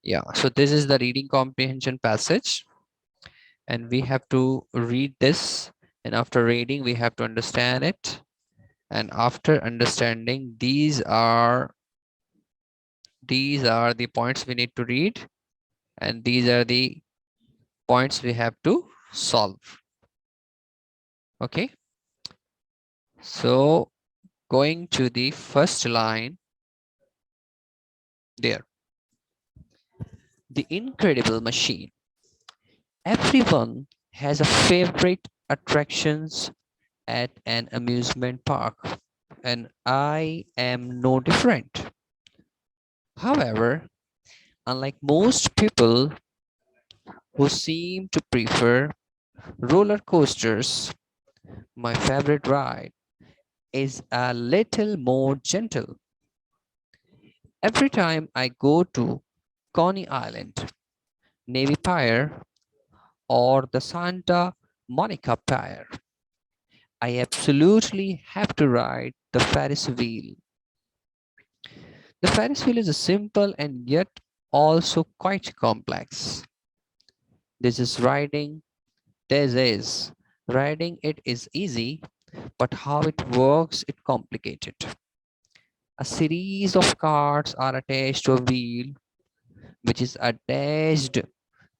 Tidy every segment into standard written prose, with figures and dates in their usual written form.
Yeah, so this is the reading comprehension passage, and we have to read this, and after reading we have to understand it, and after understanding these are the points we need to read, and these are the points we have to solve. Okay, so going to the first line there. The incredible machine. Everyone has a favorite attractions at an amusement park, and I am no different. However, unlike most people who seem to prefer roller coasters, my favorite ride is a little more gentle. Every time I go to Coney Island, Navy Pier, or the Santa Monica Pier, I absolutely have to ride the Ferris wheel. The Ferris wheel is simple and yet also quite complex. This is riding, this is riding it is easy, but how it works is complicated. A series of cards are attached to a wheel which is attached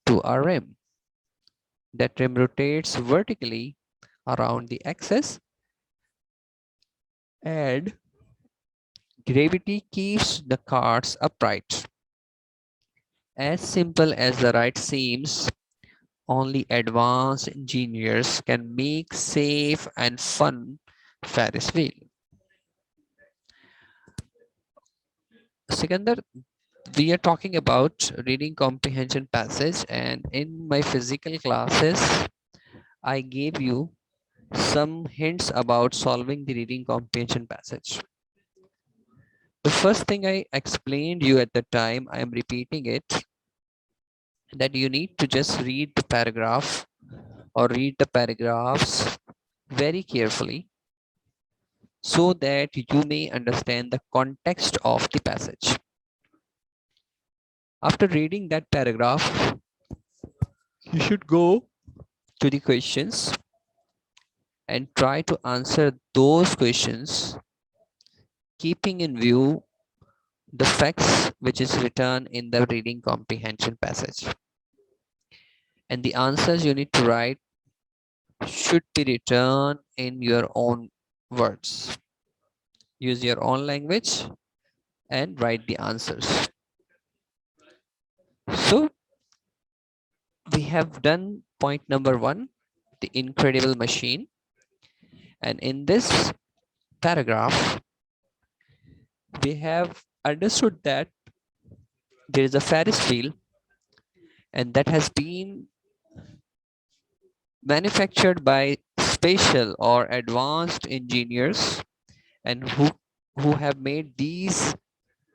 to a rim. That rim rotates vertically around the axis, and gravity keeps the cards upright. As simple as the ride seems, only advanced engineers can make safe and fun Ferris wheel. Sikandar, we are talking about reading comprehension passage, and in my physical classes, I gave you some hints about solving the reading comprehension passage. The first thing I explained you at the time, I am repeating it, that you need to just read the paragraph or read the paragraphs very carefully so that you may understand the context of the passage. After reading that paragraph, you should go to the questions and try to answer those questions, keeping in view the facts which is written in the reading comprehension passage. And the answers you need to write should be written in your own words. Use your own language and write the answers. So we have done point number one, the incredible machine. And in this paragraph, we have understood that there is a Ferris wheel, and that has been manufactured by special or advanced engineers, and who have made these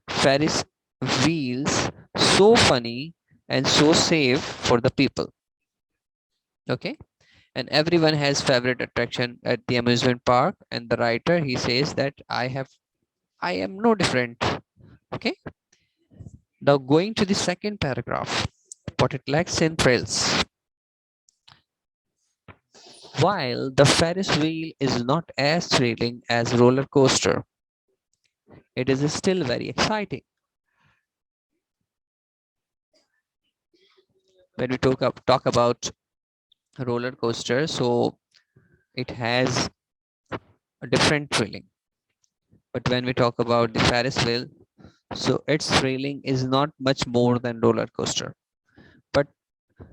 Ferris wheels so funny and so safe for the people. Okay, and everyone has favorite attraction at the amusement park, and the writer, he says that I am no different. Okay, now going to the second paragraph, what it lacks in thrills. While the Ferris wheel is not as thrilling as roller coaster, it is still very exciting. When we talk about roller coaster, so it has a different thrilling. But when we talk about the Ferris wheel, so its thrilling is not much more than roller coaster. But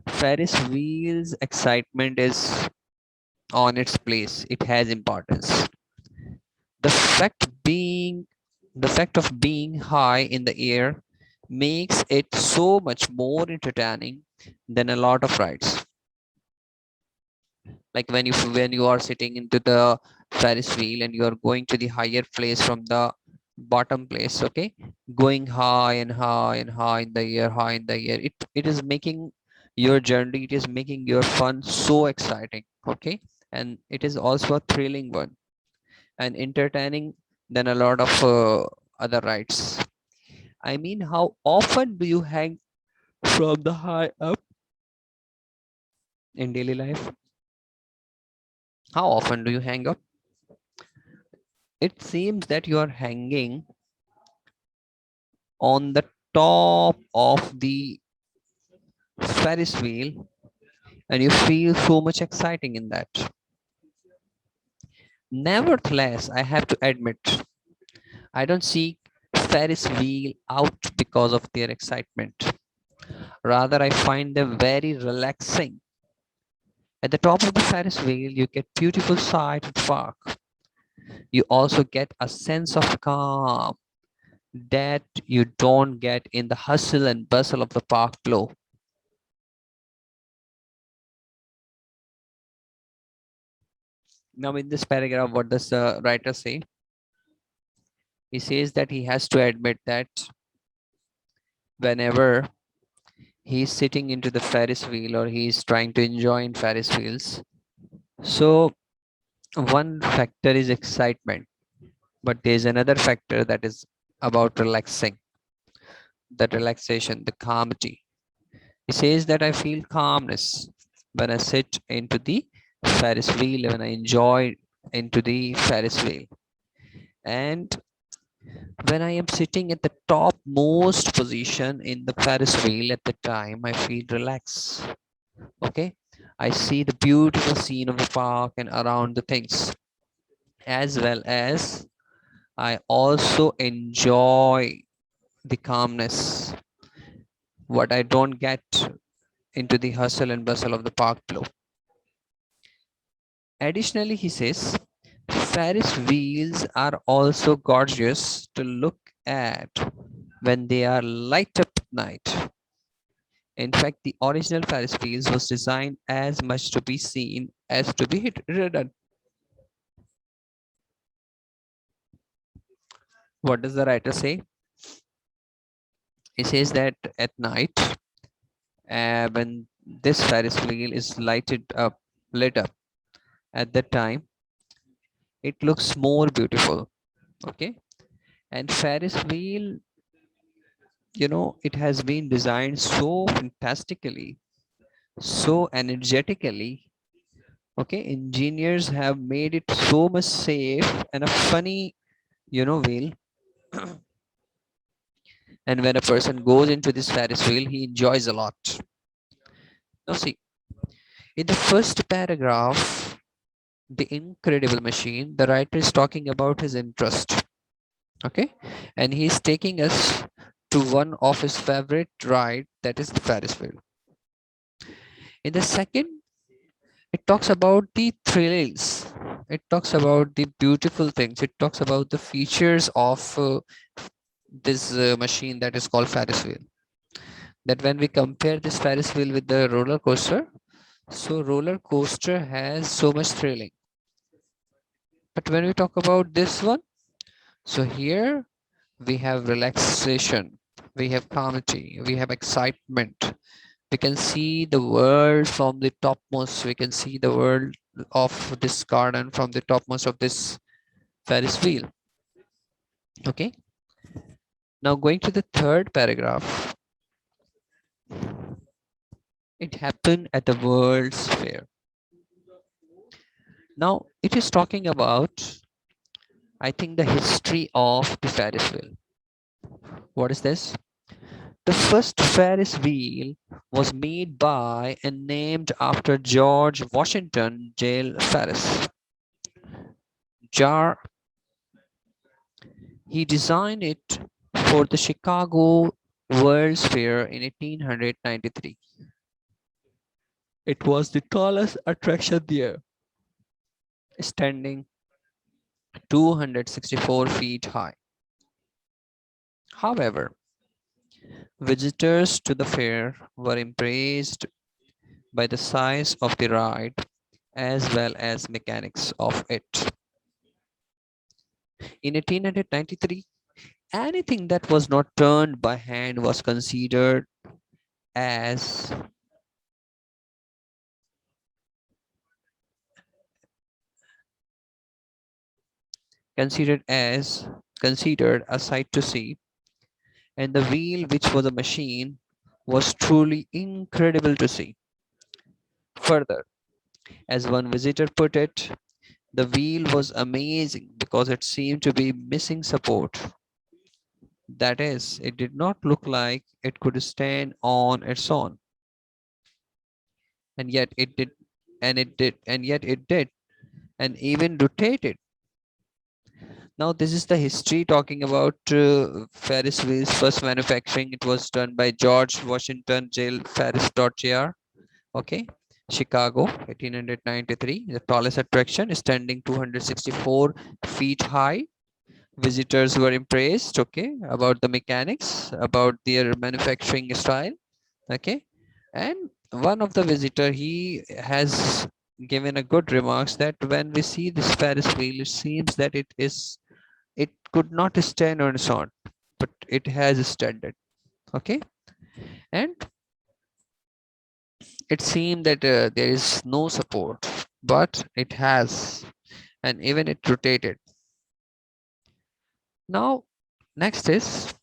Ferris wheel's excitement is on its place. It has importance. The fact being, the fact of being high in the air makes it so much more entertaining than a lot of rides. Like when you are sitting into the Ferris wheel and you are going to the higher place from the bottom place, okay, going high and high and high in the air, high in the air. It is making your journey, it is making your fun so exciting, okay, and it is also a thrilling one and entertaining than a lot of other rides. I mean, how often do you hang? from the high up in daily life. How often do you hang up? It seems that you are hanging on the top of the Ferris wheel and you feel so much exciting in that. Nevertheless, I have to admit, I don't seek Ferris wheel out because of their excitement. Rather, I find them very relaxing. At the top of the Ferris wheel, you get beautiful sight of the park. You also get a sense of calm that you don't get in the hustle and bustle of the park below. Now, in this paragraph, what does the writer say? He says that he has to admit that whenever he's sitting into the Ferris wheel or he's trying to enjoy in Ferris wheels, so one factor is excitement, but there's another factor that is about relaxing, the relaxation, the calmity. He says that I feel calmness when I sit into the Ferris wheel, when I enjoy into the Ferris wheel. And when I am sitting at the topmost position in the Ferris wheel at the time, I feel relaxed. Okay. I see the beautiful scene of the park and around the things, as well as I also enjoy the calmness, what I don't get into the hustle and bustle of the park below. Additionally, he says, Ferris wheels are also gorgeous to look at when they are light up at night. In fact, the original Ferris wheels was designed as much to be seen as to be ridden. What does the writer say? He says that at night, when this Ferris wheel is lit up, at that time, it looks more beautiful. Okay, and Ferris wheel, it has been designed so fantastically, so energetically. Okay, engineers have made it so much safe and a funny, wheel. And when a person goes into this Ferris wheel, he enjoys a lot. Now, see, in the first paragraph, the incredible machine, the writer is talking about his interest. Okay, and he's taking us to one of his favorite ride, that is the Ferris wheel. In the second, it talks about the thrills. It talks about the beautiful things. It talks about the features of this machine that is called Ferris wheel. That when we compare this Ferris wheel with the roller coaster, so roller coaster has so much thrilling. But when we talk about this one, so here we have relaxation, we have calmity, we have excitement. We can see the world from the topmost. We can see the world of this garden from the topmost of this Ferris wheel. Okay. Now going to the third paragraph. It happened at the World's Fair. Now it is talking about, I think, the history of the Ferris wheel. What is this? The first Ferris wheel was made by and named after George Washington Jail Ferris. Jar He designed it for the Chicago World's Fair in 1893. It was the tallest attraction there, standing 264 feet high. However, visitors to the fair were impressed by the size of the ride as well as mechanics of it. In 1893, anything that was not turned by hand was as considered considered a sight to see, and the wheel, which was a machine, was truly incredible to see. Further, as one visitor put it, the wheel was amazing because it seemed to be missing support. That is, it did not look like it could stand on its own, and yet it did, and yet it did, and even rotated. Now, this is the history talking about Ferris wheel's first manufacturing. It was done by George Washington Jail Ferris Jr. Okay, Chicago, 1893. The tallest attraction, standing 264 feet high. Visitors were impressed, okay, about the mechanics, about their manufacturing style, okay. And one of the visitor, he has given a good remarks that when we see this Ferris wheel, it seems that it could not stand on its own, but it has standard, okay. And it seemed that there is no support, but it has, and even it rotated. Now, next is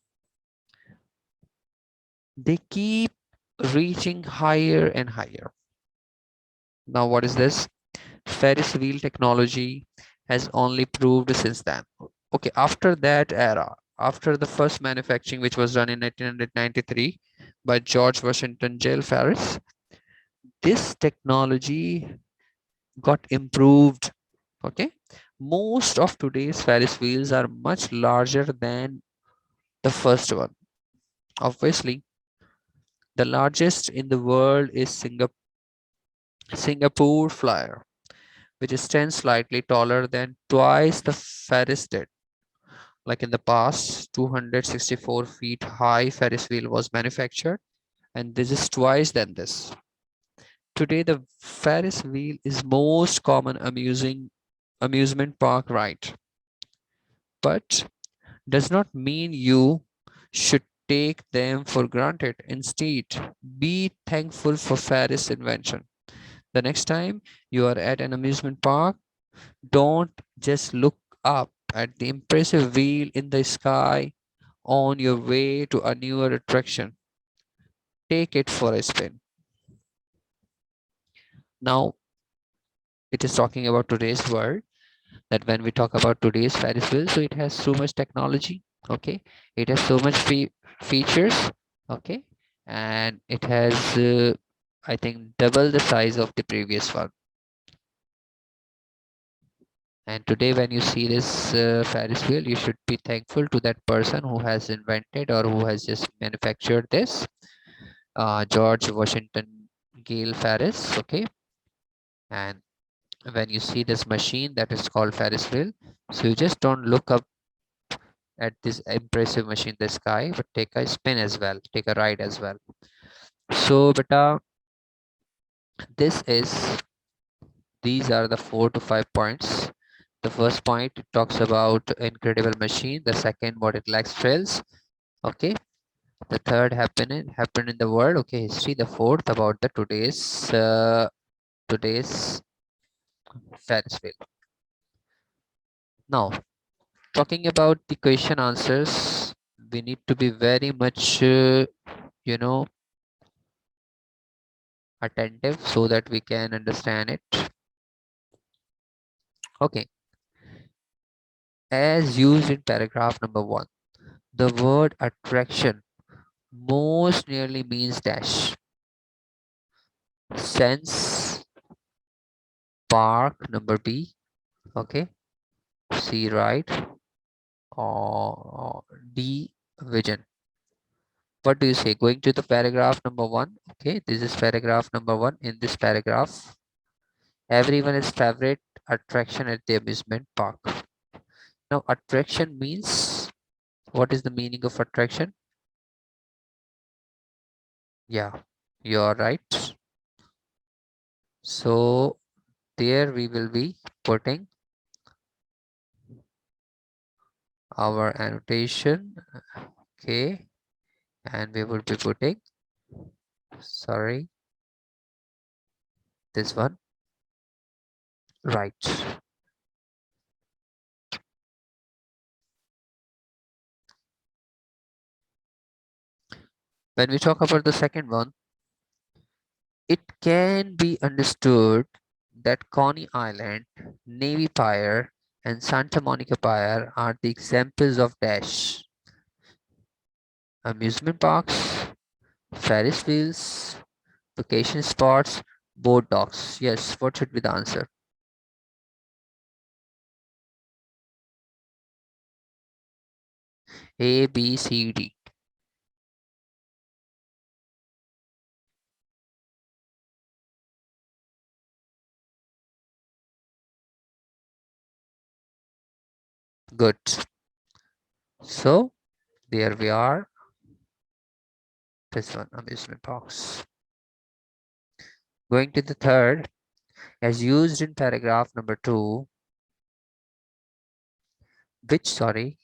they keep reaching higher and higher. Now, what is this? Ferris wheel technology has only proved since then. Okay, after that era, after the first manufacturing, which was done in 1893 by George Washington Jail Ferris, this technology got improved. Okay, most of today's Ferris wheels are much larger than the first one. Obviously, the largest in the world is Singapore Flyer, which stands slightly taller than twice the Ferris did. Like in the past, 264 feet high Ferris wheel was manufactured, and this is twice than this. Today, the Ferris wheel is most common amusement park ride, but does not mean you should take them for granted. Instead, be thankful for Ferris' invention. The next time you are at an amusement park, don't just look up at the impressive wheel in the sky on your way to a newer attraction. Take it for a spin. Now, it is talking about today's world, that when we talk about today's Ferris wheel, so it has so much technology, okay? It has so much features, okay? And it has, I think, double the size of the previous one. And today, when you see this Ferris wheel, you should be thankful to that person who has invented or who has just manufactured this, George Washington Gale Ferris. Okay, and when you see this machine that is called Ferris wheel, so you just don't look up at this impressive machine in the sky, but take a spin as well, take a ride as well. So, beta, this is these are the 4 to 5 points. The first point talks about incredible machine. The second, what it lacks thrills. Okay. The third happened in the world. Okay, history. The fourth about the today's Ferris wheel. Now, talking about the question answers, we need to be very much attentive so that we can understand it. Okay, as used in paragraph number 1, the word attraction most nearly means dash. Sense, park, number B. Okay, C, right, or D, vision. What do you say? Going to the paragraph number 1. Okay, this is paragraph number 1. In this paragraph, everyone's favorite attraction at the amusement park. Now, attraction means, what is the meaning of attraction? Yeah, you are right. So there we will be putting our annotation. Okay, and we will be putting, sorry, this one, right. When we talk about the second one, it can be understood that Coney Island, Navy Pier, and Santa Monica Pier are the examples of dash amusement parks, Ferris wheels, vacation spots, boat docks. Yes, what should be the answer? A, B, C, D. Good. So there we are. This one, amusement parks. Going to the third, as used in paragraph number 2, sorry,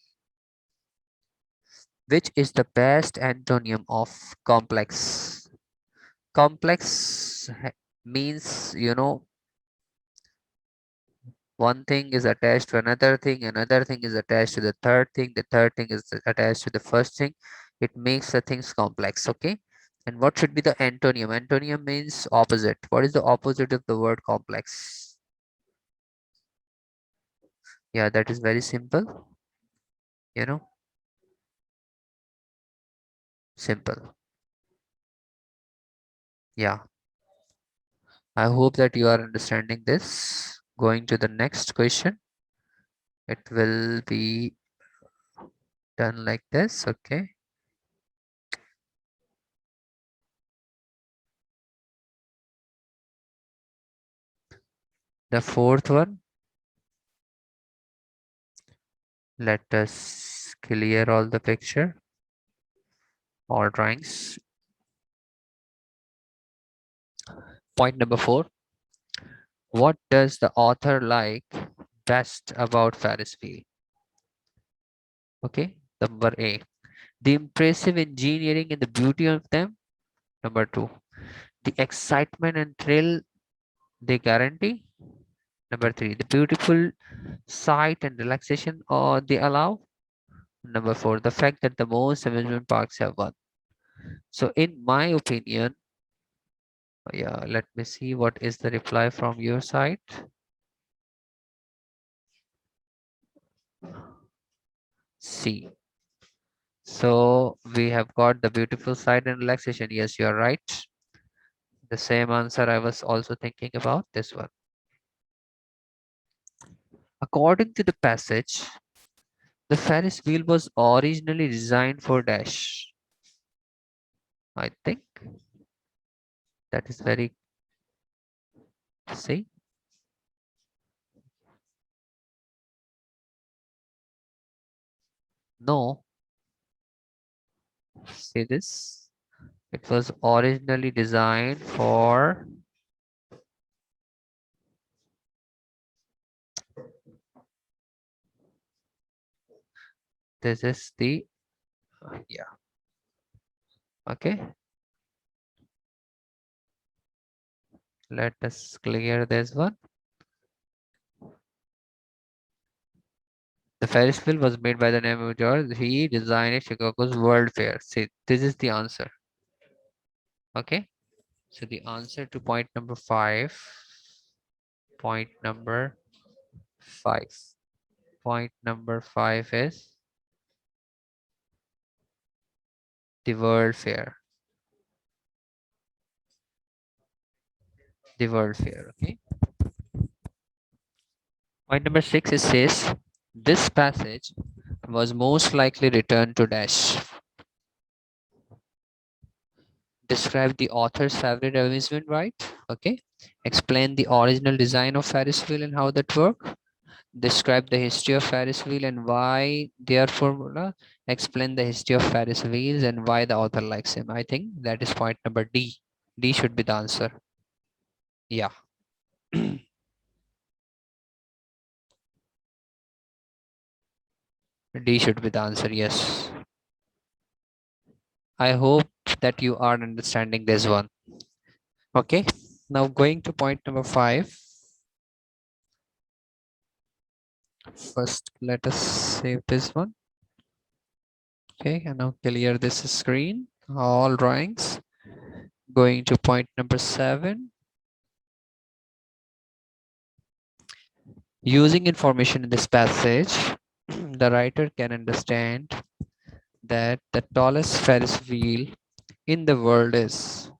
which is the best antonym of complex? Complex means, one thing is attached to another thing is attached to the third thing is attached to the first thing. It makes the things complex, okay? And what should be the antonym? Antonym means opposite. What is the opposite of the word complex? Yeah, that is very simple, you know, simple. Yeah, I hope that you are understanding this. Going to the next question, it will be done like this, okay? The fourth one, let us clear all the picture or drawings. Point number 4, what does the author like best about Ferris wheel? Okay, number A, the impressive engineering and the beauty of them. Number 2, the excitement and thrill they guarantee. Number 3, the beautiful sight and relaxation or they allow. Number 4, the fact that the most amusement parks have one. So in my opinion, yeah, let me see what is the reply from your side. C. So we have got the beautiful side and relaxation. Yes, you are right. The same answer I was also thinking about this one. According to the passage, the Ferris wheel was originally designed for dash. I think that is very, see, no, see this. It was originally designed for, this is the, yeah, okay. Let us clear this one. The Ferris wheel was made by the name of George. He designed Chicago's World Fair. See, this is the answer. Okay. So the answer to point number 5. Point number 5. Point number 5 is the World Fair. The World Fair. Okay. Point number 6 is says this passage was most likely written to dash. Describe the author's favorite amusement ride. Okay. Explain the original design of Ferris wheel and how that works. Describe the history of Ferris wheel and why their formula. Explain the history of Ferris wheels and why the author likes him. I think that is point number D. D should be the answer. Yeah. D should be the answer. Yes. I hope that you are understanding this one. Okay. Now going to point number 5. First, let us save this one. Okay. And now clear this screen. all drawings. Going to point number 7. Using information in this passage, the writer can understand that the tallest Ferris wheel in the world is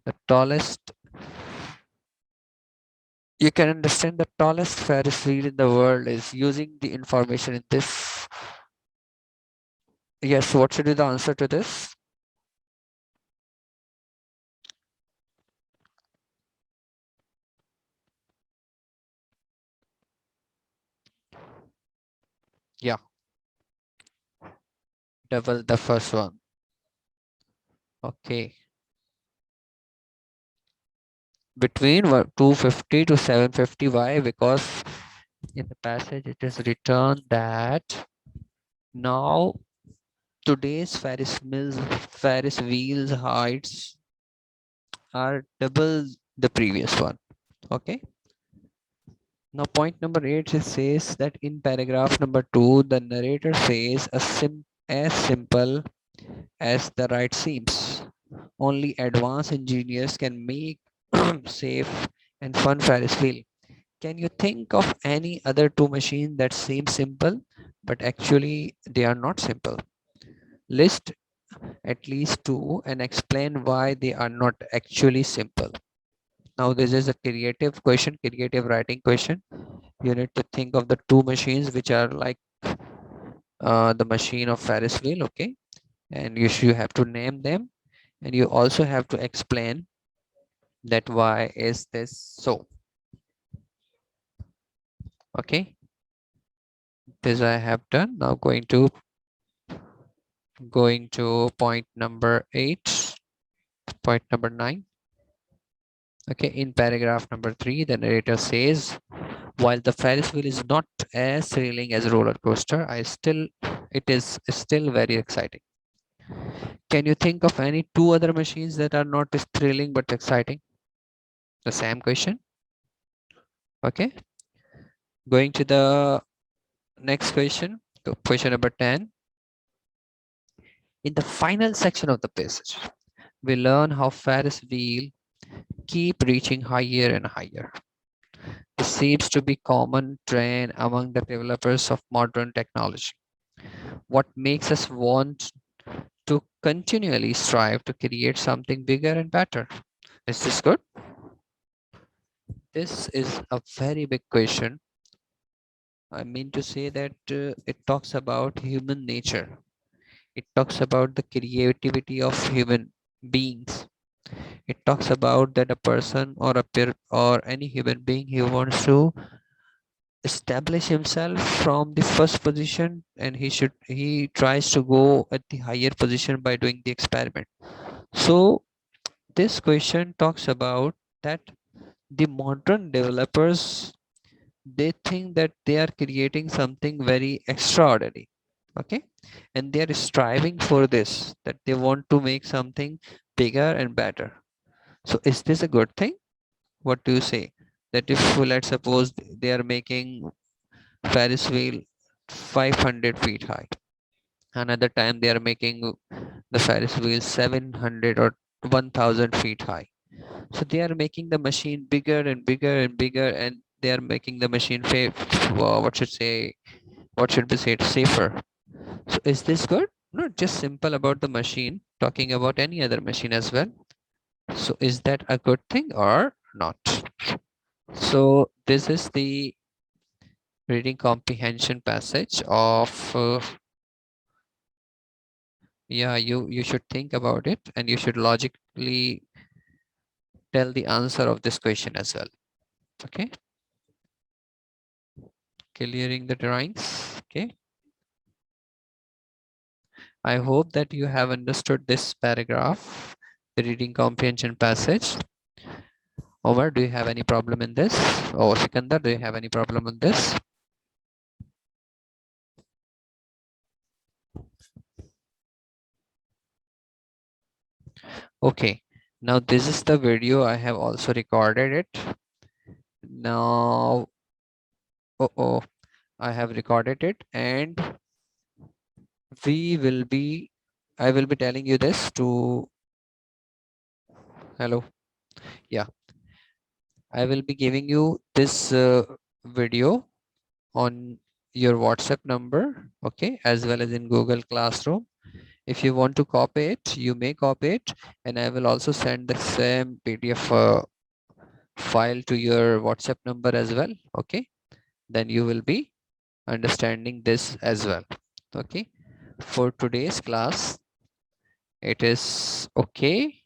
the tallest. You can understand the tallest Ferris wheel in the world is using the information in this. Yes, what should be the answer to this? Yeah, double the first one. Okay. Between 250 to 750. Why? Because in the passage it is written that now today's Ferris wheels heights are double the previous one. Okay. Now point number 8, it says that in paragraph number 2, the narrator says as simple as the ride seems. Only advanced engineers can make safe and fun Ferris wheel. Can you think of any other two machines that seem simple, but actually they are not simple? List at least two and explain why they are not actually simple. Now this is a creative question, creative writing question. You need to think of the two machines which are like the machine of Ferris wheel, okay? And you have to name them, and you also have to explain that why is this so, okay? This I have done. Now going to point number 8, point number 9. Okay, in paragraph number 3, the narrator says, while the Ferris wheel is not as thrilling as a roller coaster, it is still very exciting. Can you think of any two other machines that are not as thrilling but exciting? The same question. Okay. Going to the next question, question number 10. In the final section of the passage, we learn how Ferris wheel keep reaching higher and higher. This seems to be common trend among the developers of modern technology. What makes us want to continually strive to create something bigger and better? Is this good? This is a very big question. I mean to say that it talks about human nature. It talks about the creativity of human beings. It talks about that a person or a peer or any human being, he wants to establish himself from the first position, and he tries to go at the higher position by doing the experiment. So this question talks about that the modern developers, they think that they are creating something very extraordinary, okay, and they are striving for this, that they want to make something bigger and better. So is this a good thing? What do you say? That if, let's suppose, they are making Ferris wheel 500 feet high, another time they are making the Ferris wheel 700 or 1000 feet high, so they are making the machine bigger and bigger and bigger, and they are making the machine what should be said, safer. So is this good? Not just simple about the machine, talking about any other machine as well. So is that a good thing or not? So this is the reading comprehension passage of yeah, you should think about it, and you should logically tell the answer of this question as well. Okay, clearing the drawings. Okay, I hope that you have understood this paragraph, the reading comprehension passage. Omar, do you have any problem in this? Or Sikandar, do you have any problem in this? Okay, now this is the video. I have also recorded it. Now, oh, I have recorded it, and we will be I will be telling you this to, hello. Yeah, I will be giving you this video on your WhatsApp number, okay, as well as in Google Classroom. If you want to copy it, you may copy it, and I will also send the same PDF file to your WhatsApp number as well, okay. Then you will be understanding this as well, okay. For today's class, it is okay.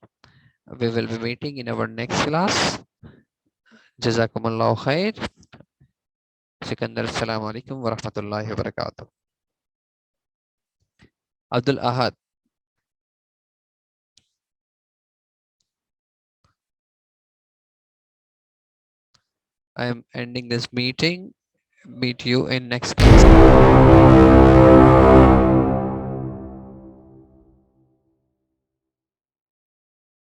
We will be meeting in our next class. Jazakumullahu khair. Sikandar, assalamu alaikum wa rahmatullahi wa barakatuh. Abdul Ahad. I am ending this meeting. Meet you in next class.